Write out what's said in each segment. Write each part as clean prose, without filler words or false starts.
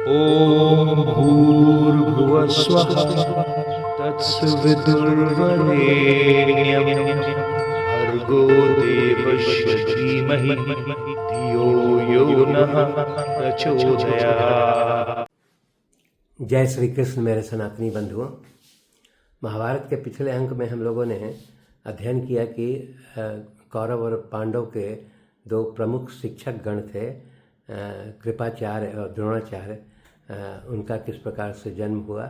ॐ भूर्भुवः स्वः तत्सवितुर्वरेण्यं भर्गो देवस्य धीमहि धियो यो नः प्रचोदयात्। जय श्री कृष्ण मेरे सनातनी बंधुओं। महाभारत के पिछले अंक में हम लोगों ने अध्ययन किया कि कौरव और पांडव के दो प्रमुख शिक्षक गण थे, कृपाचार्य और द्रोणाचार्य। उनका किस प्रकार से जन्म हुआ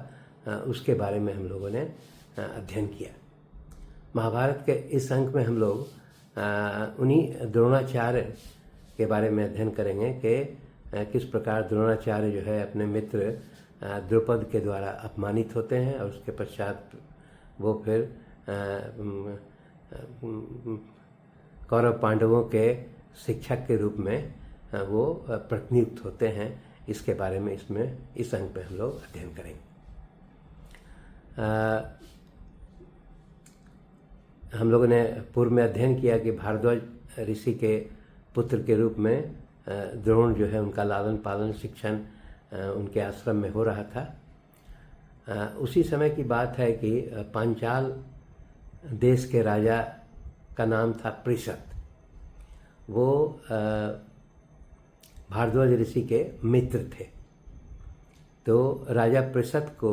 उसके बारे में हम लोगों ने अध्ययन किया। महाभारत के इस अंक में हम लोग उन्हीं द्रोणाचार्य के बारे में अध्ययन करेंगे कि किस प्रकार द्रोणाचार्य जो है अपने मित्र द्रुपद के द्वारा अपमानित होते हैं और उसके पश्चात वो फिर कौरव पांडवों के शिक्षक के रूप में वो प्रतिनियुक्त होते हैं। इसके बारे में इस अंक में हम लोग अध्ययन करेंगे। हम लोगों ने पूर्व में अध्ययन किया कि भारद्वाज ऋषि के पुत्र के रूप में द्रोण जो है उनका लालन पालन शिक्षण उनके आश्रम में हो रहा था। उसी समय की बात है कि पांचाल देश के राजा का नाम था पृषत। वो भारद्वाज ऋषि के मित्र थे। तो राजा पृषत को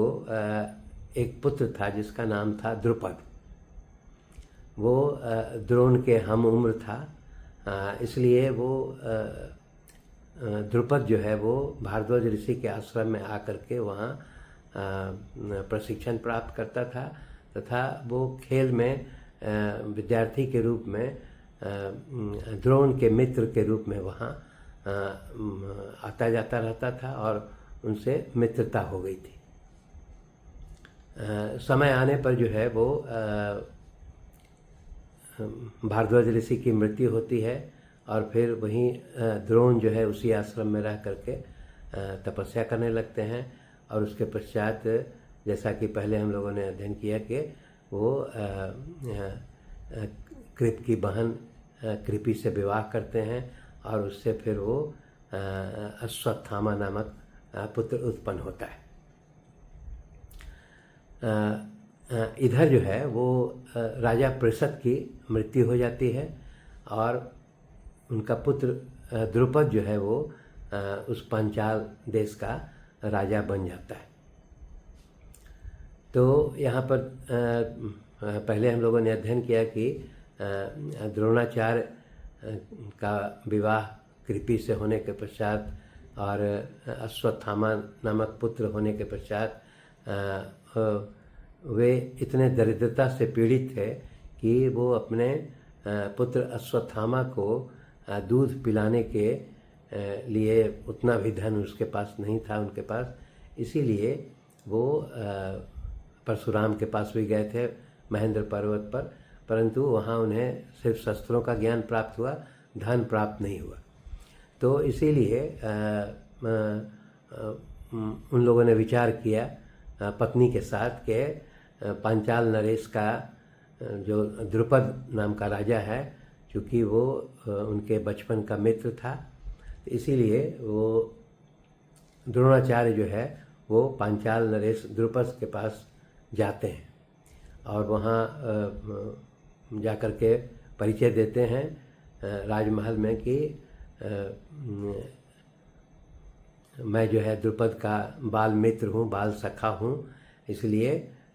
एक पुत्र था जिसका नाम था द्रुपद। वो द्रोण के हम उम्र था, इसलिए वो द्रुपद जो है वो भारद्वाज ऋषि के आश्रम में आकर के वहाँ प्रशिक्षण प्राप्त करता था तथा वो खेल में विद्यार्थी के रूप में द्रोण के मित्र के रूप में वहाँ आता जाता रहता था और उनसे मित्रता हो गई थी। समय आने पर जो है वो भारद्वाज ऋषि की मृत्यु होती है और फिर वहीं द्रोण जो है उसी आश्रम में रह करके तपस्या करने लगते हैं। और उसके पश्चात जैसा कि पहले हम लोगों ने अध्ययन किया कि वो कृप की बहन कृपि से विवाह करते हैं और उससे फिर वो अश्वत्थामा नामक पुत्र उत्पन्न होता है। इधर जो है वो राजा पृषत की मृत्यु हो जाती है और उनका पुत्र द्रुपद जो है वो उस पांचाल देश का राजा बन जाता है। तो यहाँ पर पहले हम लोगों ने अध्ययन किया कि द्रोणाचार्य का विवाह कृपि से होने के पश्चात और अश्वत्थामा नामक पुत्र होने के पश्चात वे इतने दरिद्रता से पीड़ित थे कि वो अपने पुत्र अश्वत्थामा को दूध पिलाने के लिए उतना भी धन उसके पास नहीं था उनके पास। इसीलिए वो परशुराम के पास भी गए थे महेंद्र पर्वत पर, परंतु वहाँ उन्हें सिर्फ शस्त्रों का ज्ञान प्राप्त हुआ, धन प्राप्त नहीं हुआ। तो इसीलिए उन लोगों ने विचार किया पत्नी के साथ कि पांचाल नरेश का जो द्रुपद नाम का राजा है, चूँकि वो उनके बचपन का मित्र था, इसीलिए वो द्रोणाचार्य जो है वो पांचाल नरेश द्रुपद के पास जाते हैं और वहाँ जाकर के परिचय देते हैं राजमहल में कि मैं जो है द्रुपद का बाल मित्र हूँ, बाल सखा हूँ, इसलिए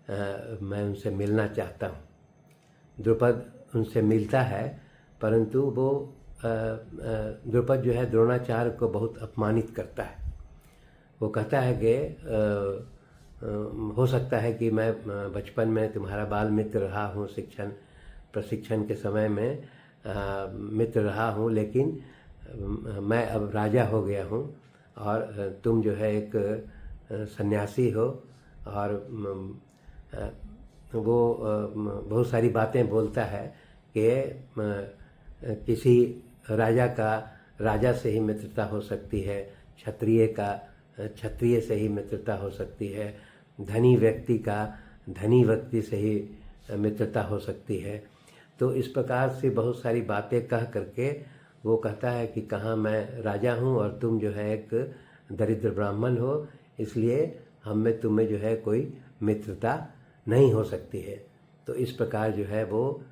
मैं उनसे मिलना चाहता हूँ। द्रुपद उनसे मिलता है, परंतु वो द्रुपद जो है द्रोणाचार्य को बहुत अपमानित करता है। वो कहता है कि हो सकता है कि मैं बचपन में तुम्हारा बाल मित्र रहा हूँ, प्रशिक्षण के समय में मित्र रहा हूँ, लेकिन मैं अब राजा हो गया हूँ और तुम जो है एक सन्यासी हो। और वो बहुत सारी बातें बोलता है कि किसी राजा से ही मित्रता हो सकती है, क्षत्रिय से ही मित्रता हो सकती है, धनी व्यक्ति से ही मित्रता हो सकती है। तो इस प्रकार से बहुत सारी बातें कह करके वो कहता है कि कहाँ मैं राजा हूँ और तुम जो है एक दरिद्र ब्राह्मण हो, इसलिए हम में तुम में जो है कोई मित्रता नहीं हो सकती है। तो इस प्रकार जो है वो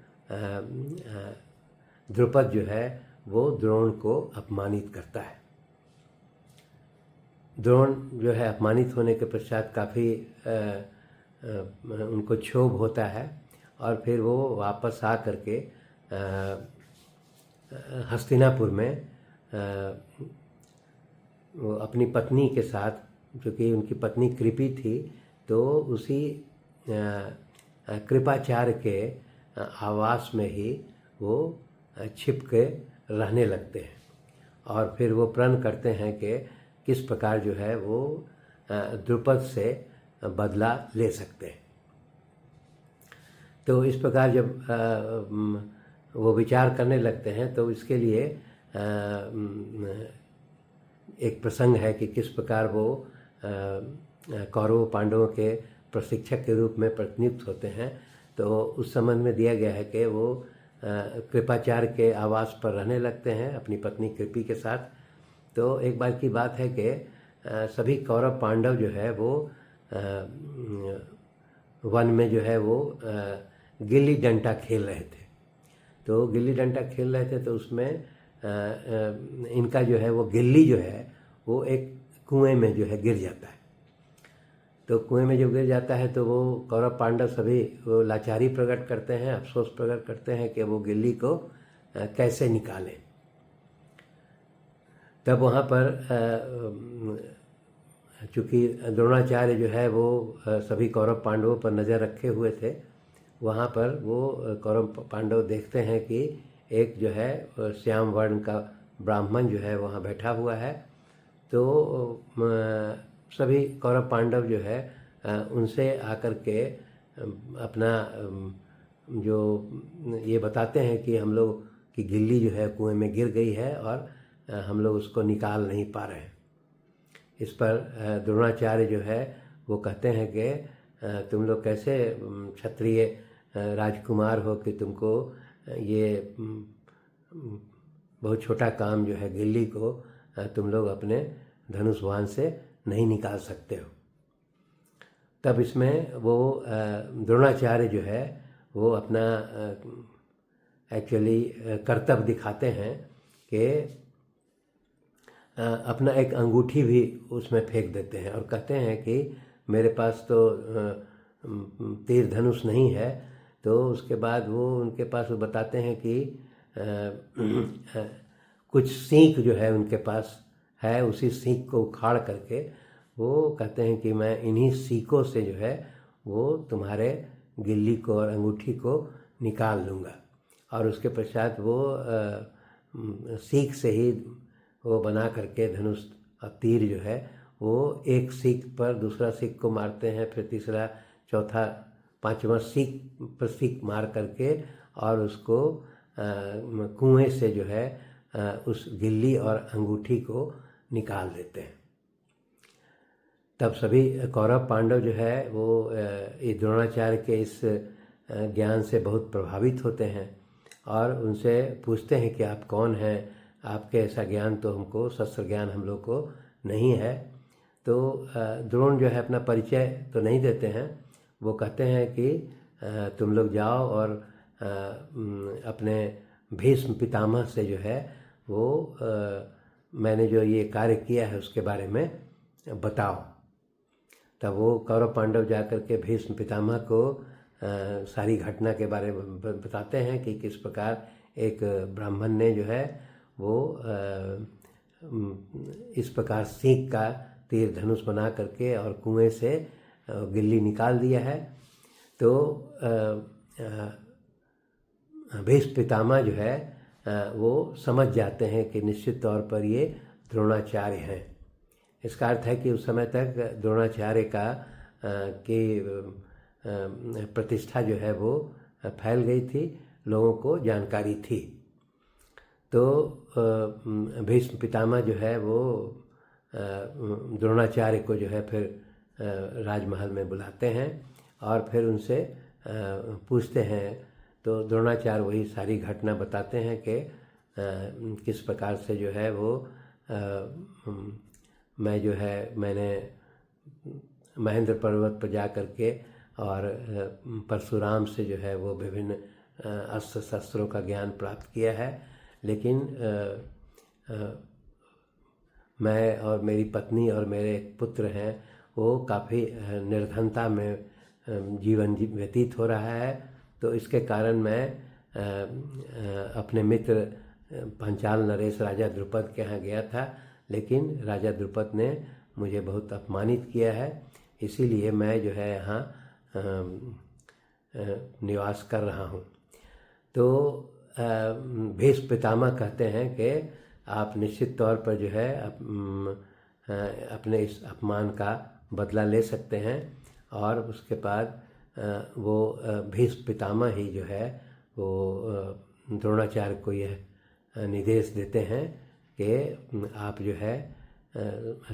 द्रुपद जो है वो द्रोण को अपमानित करता है। द्रोण जो है अपमानित होने के पश्चात काफ़ी उनको क्षोभ होता है और फिर वो वापस आ करके हस्तिनापुर में वो अपनी पत्नी के साथ, क्योंकि उनकी पत्नी कृपि थी, तो उसी कृपाचार्य के आवास में ही वो छिप के रहने लगते हैं और फिर वो प्रण करते हैं कि किस प्रकार जो है वो द्रुपद से बदला ले सकते हैं। तो इस प्रकार जब वो विचार करने लगते हैं तो इसके लिए एक प्रसंग है कि किस प्रकार वो कौरव पांडवों के प्रशिक्षक के रूप में प्रतिनियुक्त होते हैं। तो उस संबंध में दिया गया है कि वो कृपाचार्य के आवास पर रहने लगते हैं अपनी पत्नी कृपि के साथ। तो एक बार की बात है कि सभी कौरव पांडव जो है वो वन में जो है वो गिल्ली डंडा खेल रहे थे। तो गिल्ली डंडा खेल रहे थे तो उसमें इनका जो है वो गिल्ली जो है वो एक कुएं में जो है गिर जाता है। तो कुएं में जब गिर जाता है तो वो कौरव पांडव सभी वो लाचारी प्रकट करते हैं, अफसोस प्रकट करते हैं कि वो गिल्ली को कैसे निकालें। तब वहाँ पर चूँकि द्रोणाचार्य जो है वो सभी कौरव पांडवों पर नज़र रखे हुए थे, वहाँ पर वो कौरव पांडव देखते हैं कि एक जो है श्याम वर्ण का ब्राह्मण जो है वहाँ बैठा हुआ है। तो सभी कौरव पांडव जो है उनसे आकर के अपना जो ये बताते हैं कि हम लोग की गिल्ली जो है कुएं में गिर गई है और हम लोग उसको निकाल नहीं पा रहे हैं। इस पर द्रोणाचार्य जो है वो कहते हैं कि तुम लोग कैसे क्षत्रिय राजकुमार हो कि तुमको ये बहुत छोटा काम जो है गिल्ली को तुम लोग अपने धनुष बाण से नहीं निकाल सकते हो। तब इसमें वो द्रोणाचार्य जो है वो अपना एक्चुअली कर्तव्य दिखाते हैं कि अपना एक अंगूठी भी उसमें फेंक देते हैं और कहते हैं कि मेरे पास तो तीर धनुष नहीं है। तो उसके बाद वो उनके पास वो बताते हैं कि कुछ सीख जो है उनके पास है, उसी सीख को उखाड़ करके वो कहते हैं कि मैं इन्हीं सीखों से जो है वो तुम्हारे गिल्ली को और अंगूठी को निकाल लूँगा। और उसके पश्चात वो सीख से ही वो बना करके धनुष और तीर जो है वो एक सीख पर दूसरा सीख को मारते हैं, फिर तीसरा चौथा पांचवा सीख पर सीख मार करके और उसको कुएं से जो है उस गिल्ली और अंगूठी को निकाल देते हैं। तब सभी कौरव पांडव जो है वो इस द्रोणाचार्य के इस ज्ञान से बहुत प्रभावित होते हैं और उनसे पूछते हैं कि आप कौन हैं, आपके ऐसा ज्ञान तो हमको, शस्त्र ज्ञान हम लोग को नहीं है। तो द्रोण जो है अपना परिचय तो नहीं देते हैं, वो कहते हैं कि तुम लोग जाओ और अपने भीष्म पितामह से जो है वो मैंने जो ये कार्य किया है उसके बारे में बताओ। तब वो कौरव पांडव जाकर के भीष्म पितामह को सारी घटना के बारे में बताते हैं कि किस प्रकार एक ब्राह्मण ने जो है वो इस प्रकार सीख का तीर धनुष बना करके और कुएं से गिल्ली निकाल दिया है। तो भीष्म पितामह जो है वो समझ जाते हैं कि निश्चित तौर पर ये द्रोणाचार्य हैं। इसका अर्थ है कि उस समय तक द्रोणाचार्य का की प्रतिष्ठा जो है वो फैल गई थी, लोगों को जानकारी थी। तो भीष्म पितामह जो है वो द्रोणाचार्य को जो है फिर राजमहल में बुलाते हैं और फिर उनसे पूछते हैं। तो द्रोणाचार्य वही सारी घटना बताते हैं कि किस प्रकार से जो है वो मैंने महेंद्र पर्वत पर जा कर के और परशुराम से जो है वो विभिन्न अस्त्र शस्त्रों का ज्ञान प्राप्त किया है। लेकिन मैं और मेरी पत्नी और मेरे पुत्र हैं वो काफ़ी निर्धनता में जीवन व्यतीत हो रहा है। तो इसके कारण मैं अपने मित्र पंचाल नरेश राजा द्रुपद के यहाँ गया था, लेकिन राजा द्रुपद ने मुझे बहुत अपमानित किया है। इसीलिए मैं जो है यहाँ निवास कर रहा हूँ। तो भीष्म पितामह कहते हैं कि आप निश्चित तौर पर जो है अपने इस अपमान का बदला ले सकते हैं। और उसके बाद वो भीष्म पितामह ही जो है वो द्रोणाचार्य को यह निर्देश देते हैं कि आप जो है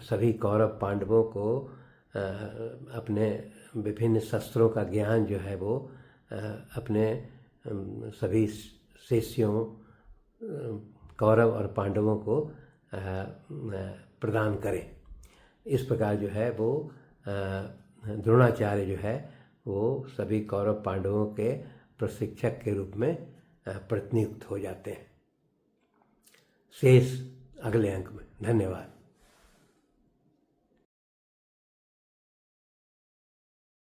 सभी कौरव पांडवों को अपने विभिन्न शस्त्रों का ज्ञान जो है वो अपने सभी शिष्यों कौरव और पांडवों को प्रदान करें। इस प्रकार जो है वो द्रोणाचार्य जो है वो सभी कौरव पांडवों के प्रशिक्षक के रूप में प्रतिनियुक्त हो जाते हैं। शेष अगले अंक में। धन्यवाद।